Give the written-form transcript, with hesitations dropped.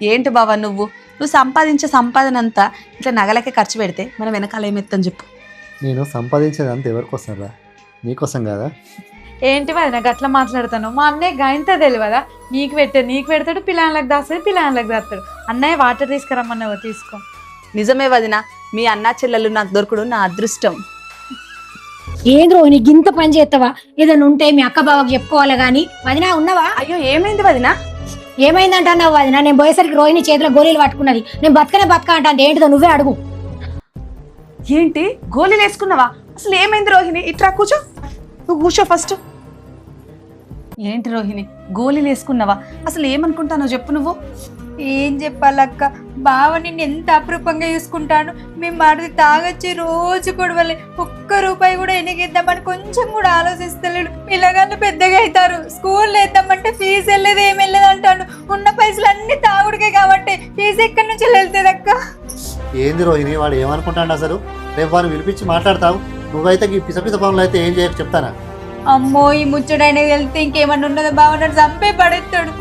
ఏంటి బావా నువ్వు సంపాదించే సంపాదన అంతా ఇట్లా నగలకే ఖర్చు పెడితే మనం వెనకాల ఏమెత్తాం చెప్పు. నేను సంపాదించేదంతా ఎవరికోసం రా, నీకోసం కదా. ఏంటి వదిన గట్లా మాట్లాడతాను? మా అన్నయ్య గాయంతో తెలియదా? నీకు పెడతాడు, పిల్లలకు దాస్తాడు, పిల్లలకు దాస్తాడు. అన్నయ్య వాటర్ తీసుకురమ్మన్నావు, తీసుకో. నిజమే వదిన, మీ అన్నా చెల్లెలు నాకు దొరకడు నా అదృష్టం. ఏంద్రో నీకు గింత పని చేస్తావా? ఏదైనా ఉంటే మీ అక్క బావకి చెప్పుకోవాలి గాని. వదినా ఉన్నావా? అయ్యో ఏమైంది వదిన? ఏమైందంటున్నావు వదినా? నేను పోయేసరికి రోహిణి చేతిలో గోళీలు పట్టుకున్నది. నేను బతక అంటే ఏంటిదో నువ్వే అడుగు. ఏంటి గోళీలు వేసుకున్నావా? అసలు ఏమైంది రోహిణి? ఇట్రా కూర్చో, నువ్వు కూర్చో ఫస్ట్. ఏంటి రోహిణి గోళీలు వేసుకున్నావా? అసలు ఏమనుకుంటానో చెప్పు నువ్వు. ఏం చెప్పాలక్క, బావ నిన్ను ఎంత అపరూపంగా చూసుకుంటాను. మేము మాటది తాగొచ్చి రోజు గొడవలే. ఒక్క రూపాయి కూడా ఎనిగిద్దామని కొంచెం కూడా ఆలోచిస్తలేడు. పిల్లగాళ్ళు పెద్దగా అవుతారు, స్కూల్ వేద్దామంటే ఫీజు వెళ్ళేది ఏం వెళ్ళదు అంటాడు. ఉన్న పైసలు అన్ని తాగుడికే కాబట్టి ఫీజు ఎక్కడి నుంచి వెళ్తుంది అక్క? ఏంది రోహిణి, వాడు ఏమనుకుంటాడు అసలు? రేపు వాడిని పిలిపించి మాట్లాడతావు. నువ్వైతే ఈ పిస పనులు అయితే ఏం చేయకు చెప్తానా? అమ్మో, ఈ ముచ్చడైనా వెళ్తే ఇంకేమన్నా ఉన్నదో బావ నన్ను చంపే పడేస్తాడు.